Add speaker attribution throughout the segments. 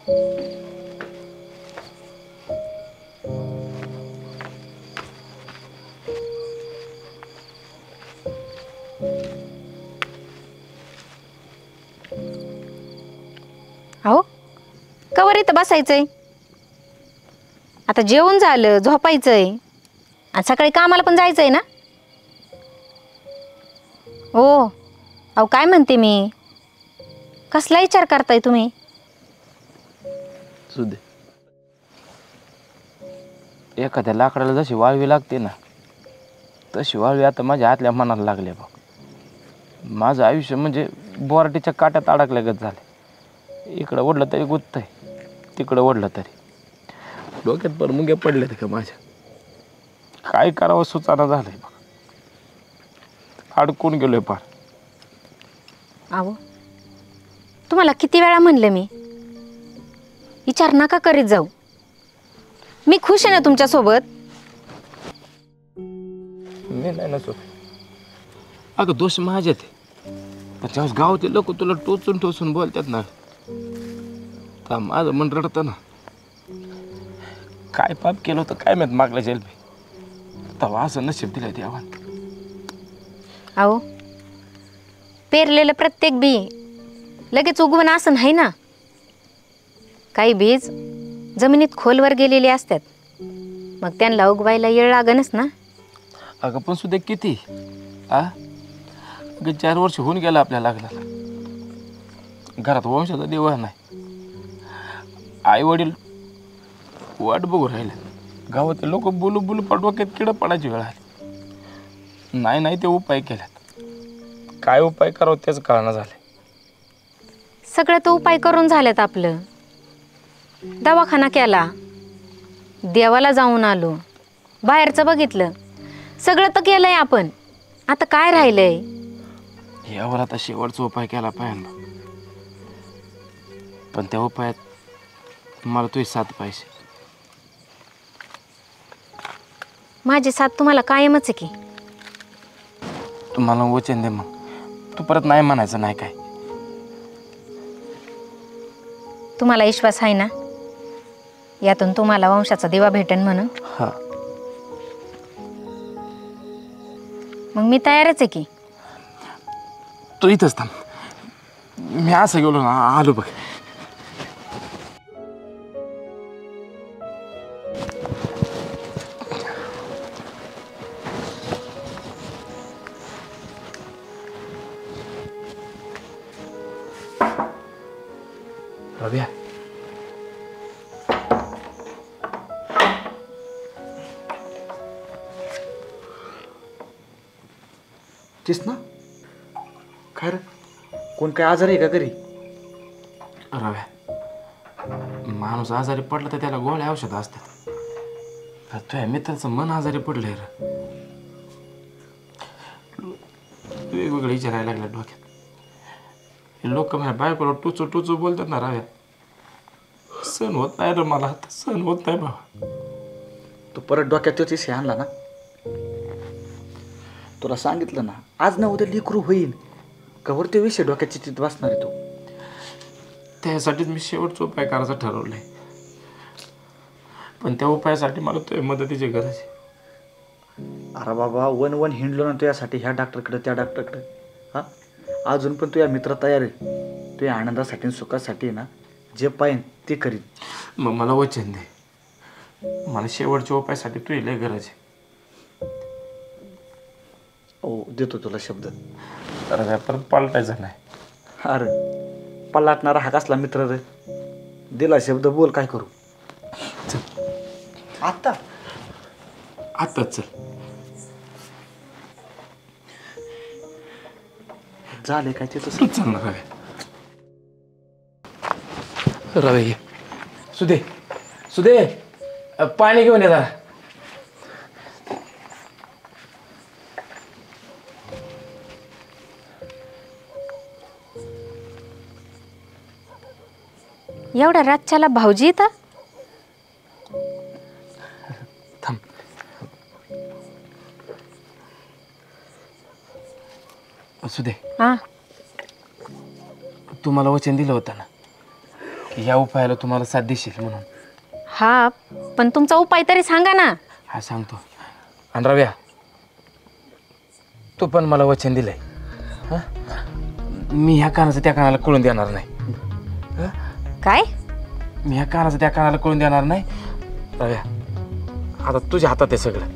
Speaker 1: अहो कवर इथं बसायचंय, आता जेवण झालं, झोपायचंय आणि सकाळी कामाला पण जायचंय ना. हो अहो काय म्हणते मी, कसला विचार करताय तुम्ही.
Speaker 2: सुदे, एखाद्या लाकडाला जशी वाळवी लागते ना, तशी वाळवी आता माझ्या आतल्या मनाला लागले बघ. माझं आयुष्य म्हणजे बोराटीच्या काट्यात अडकल्यागत झालं. इकडं ओढलं तरी गुत्तय, तिकडं ओढलं तरी. डोक्यात पण मुंग्या पडल्यात का माझ्या, काय करावं सुचाना झालंय बघ. अडकून गेलोय पार.
Speaker 1: अहो तुम्हाला किती वेळा म्हणलं मी, विचार नका करीत जाऊ. मी खुश आहे ना तुमच्यासोबत.
Speaker 2: मी नाही नसो अगं, दोष माझ्यात आहे. पण त्यावेळेस गावातले लोक तुला टोचून टोचून बोलतात ना, तर माझं मन रडतं ना. काय पाप केलं होतं काय माहीत मागल्या जेलबी, तेव्हा असं नशीब दिलं देवान.
Speaker 1: अहो पेरलेलं प्रत्येक बी लगेच उगवण असं नाही ना. काही बीज जमिनीत खोलवर गेलेले असतात, मग त्यांना उगवायला येळ लागणच ना.
Speaker 2: अगं पण सुद्धा किती अगं 4 वर्ष होऊन गेला आपल्या लागला. घरात वंशाचा दिवा नाही, आई वडील वाट बघू राहिले. गावातले लोक बोलू बोलू डोक्यात किडं पडायची वेळ आली. नाही ते उपाय केल्यात, काय उपाय करावं त्याच कळना झाले.
Speaker 1: सगळं तो उपाय करून झालेत. आपलं दवाखाना केला, देवाला जाऊन आलो, बाहेरचं बघितलं, सगळं तर केलंय आपण. आता काय राहिलंय.
Speaker 2: यावर आता शेवटचा उपाय केला पाहिजे, पण त्या उपायात मला तुझी साथ पाहिजे.
Speaker 1: माझी साथ तुम्हाला कायमच आहे की.
Speaker 2: तुम्हाला वचन दे, मग तू परत नाही म्हणायचं नाही काय.
Speaker 1: तुम्हाला विश्वास आहे ना यातून तुम्हाला वंशाचा दिवा भेटेन म्हणून.
Speaker 2: हा,
Speaker 1: मग मी तयारच आहे की.
Speaker 2: तू इथंच थांब, मी असं गेलो ना आलो बघ. रव्या,
Speaker 3: तेच ना. काय रे, कोण काय आजार आहे का घरी?
Speaker 2: रव्या, माणूस आजारी पडला तर त्याला गोळ्या औषध असतात. तर तुझ्या मित्राचं मन आजारी पडलंय रे. वेगवेगळे विचारायला लागल्या डोक्यात. लोक माझ्या बायकोला टुचू टुचू बोलतात ना रव्या. सहन होत नाही रे मला, सहन होत नाही बाबा.
Speaker 3: तू परत डोक्यात तोच विषय आणला ना. तुला सांगितलं ना, आज ना उद्या लेकरू होईल, कवर ते विषय डोक्यात चितीत बसणार आहे. तू
Speaker 2: त्यासाठीच मी शेवटचा उपाय करायचं ठरवलंय. पण त्या उपायासाठी मला तुझ्या मदतीची गरज आहे.
Speaker 3: अरे बाबा, वन हिंडलो ना तुझ्यासाठी, ह्या डॉक्टरकडे त्या डॉक्टरकडे. हां, अजून पण तुझ्या मित्र तयार आहे. तुझ्या आनंदासाठी सुखासाठी ना जे पाहिजे ते करीन.
Speaker 2: मग मला वचन दे, मला शेवटच्या उपायासाठी तुझी लय गरज आहे.
Speaker 3: हो, देतो तुला शब्द.
Speaker 2: तर परत पालटायचा नाही.
Speaker 3: अरे पलाटणारा हा कसला मित्र रे. दिला शब्द, बोल काय करू.
Speaker 2: चल
Speaker 3: आता
Speaker 2: आताच चल.
Speaker 3: झाले काय ते
Speaker 2: तू चल ना रव्या. रव्या ये. सुदे सुदे, पाणी घेऊन ये जरा.
Speaker 1: एवढ्या रातच्याला भाऊजी येतात.
Speaker 2: थांब. सुदे,
Speaker 1: हां,
Speaker 2: तू मला वचन दिलं होतं ना, या उपायाला तुम्हाला साथ देशील म्हणून.
Speaker 1: हा, पण तुमचा उपाय तरी सांगा ना.
Speaker 2: हा सांगतो. आणि रव्या, तू पण मला वचन दिलंय, हां, मी ह्या कानाचं त्या कानाला कळून देणार नाही.
Speaker 1: काय?
Speaker 2: मी ह्या कानाचं त्या कानाला कळून देणार नाही. रव्या, आता तुझ्या हातात आहे सगळं.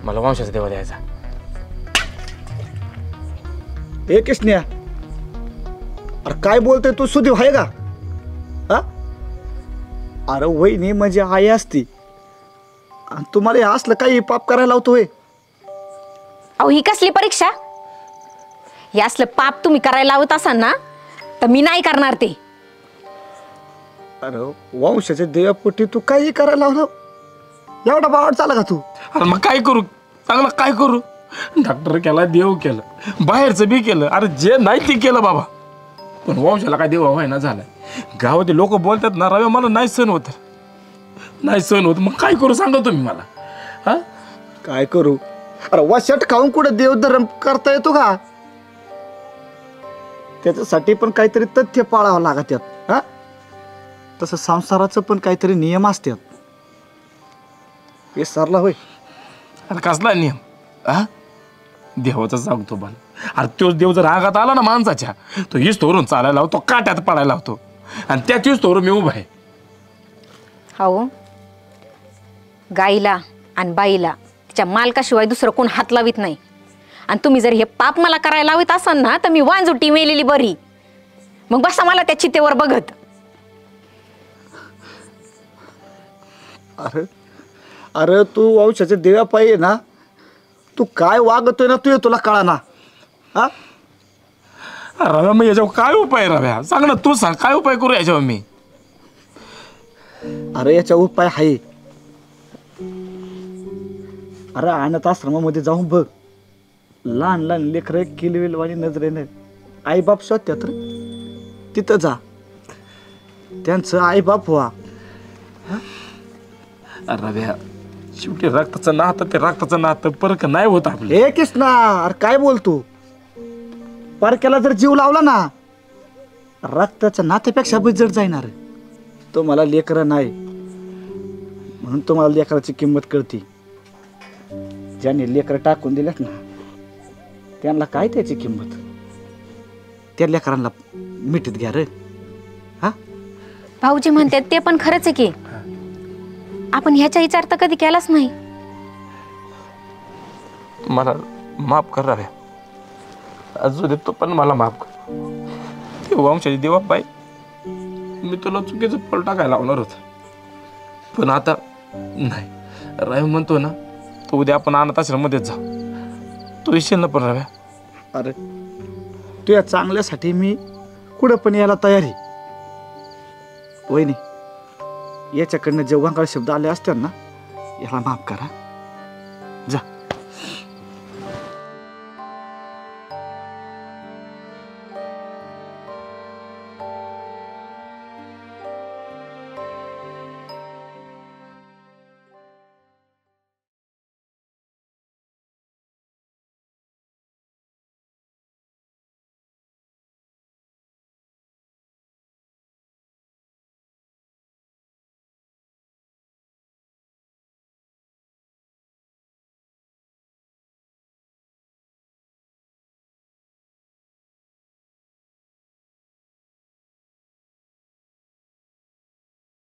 Speaker 2: मला वंशाचा देवा द्यायचा.
Speaker 3: हे कृष्ण्या, अरे काय बोलतोय तू? सुदैव आहे का? हा, अरे वहिनी म्हणजे आई असती आणि तुम्हाला हे असलं काही पाप करायला लावतोय.
Speaker 1: अहो, ही कसली परीक्षा? हे असलं पाप तुम्ही करायला लावत असाल ना, तर मी नाही करणार ते.
Speaker 3: अरे वंशाच्या देवापोटी तू काही करायला लावलं? एवढा बावड चाला का तू?
Speaker 2: अरे मग काय करू? चांगलं काय करू? डॉक्टर केला, देव केलं, बाहेरचं बी केलं, अरे जे नाही ते केलं बाबा. पण वंशाला काय देवा व्हायना झालाय. गावातील लोक बोलतात ना, रव्या मला नाही सहन होत, नाही सहन होत. मग काय करू सांगा तुम्ही मला. हा,
Speaker 3: काय करू? अरे वशट खाऊन कुठं देवधर्म करता येतो का? त्याच्यासाठी पण काहीतरी तथ्य पाळावं लागतात. हा, तसं संसाराचं पण काहीतरी नियम असतात. हे सरला होय.
Speaker 2: अरे कसला नियम? हा, देवाचा सांगतो बन. अरे तोच देव जर रागात आला ना माणसाच्या, तो हीच तोरून चालायला लावतो, काट्यात पडायला लावतो, आणि त्याचीच तोरून मी उभा आहे.
Speaker 1: हो, गाईला आणि बाईला तिच्या मालकाशिवाय दुसरं कोण हात लावित नाही. आणि तुम्ही जर हे पाप मला करायला लावित असाल ना, तर मी वांजुटी मेलेली बरी. मग बसा मला त्या चितेवर बघत.
Speaker 3: अरे अरे तू वंशाच्या देवा पाहिजे ना, तू काय वागतोय ना, तुला कळा ना. हा,
Speaker 2: रव्या, मग याच्यावर काय उपाय? रव्या सांग ना, तू सांग काय उपाय करू याच्यावर मी?
Speaker 3: अरे याचा उपाय आहे. अरे अनाथ आश्रमामध्ये जाऊन बघ. लहान लहान लेकरं किलविलवाणी नजरेने आई बाप शोधतात रे. तिथं जा, त्यांचं आई बाप व्हा.
Speaker 2: रव्या, शेवटी रक्ताचं नातं ते रक्ताचं नातं, परक नाही होत आपलं.
Speaker 3: हे कृष्णा, अरे काय बोलतो? परक्याला जर जीव लावला ना, रक्ताच्या नात्यापेक्षा बिजड जाणार. तुम्हाला लेकरं नाही म्हणून तुम्हाला लेकराची किंमत कळती. ज्यांनी लेकरं टाकून दिल्यात ना, त्यांना काय त्याची किंमत? त्या लेकरांना मिठीत घ्या रे. हा,
Speaker 1: भाऊजी म्हणतात ते पण खरंच आहे की. आपण ह्याचा विचार तर कधी केलाच नाही.
Speaker 2: मला माफ कर रव्या, अजून तो पण मला माफ कर. ते वंशाची देवा बाई, मी तुला चुकीचं फळ टाकायला लावणार होत, पण आता नाही. रव्या म्हणतो ना, तो उद्या आपण अनाथ आश्रममध्येच जाऊ. तो येशील ना पण रव्या?
Speaker 3: अरे तुझ्या चांगल्यासाठी मी कुठं पण यायला तयार आहे. वहिनी, याच्याकडनं जेव्हा शब्द आले असतात ना, याला माफ करा.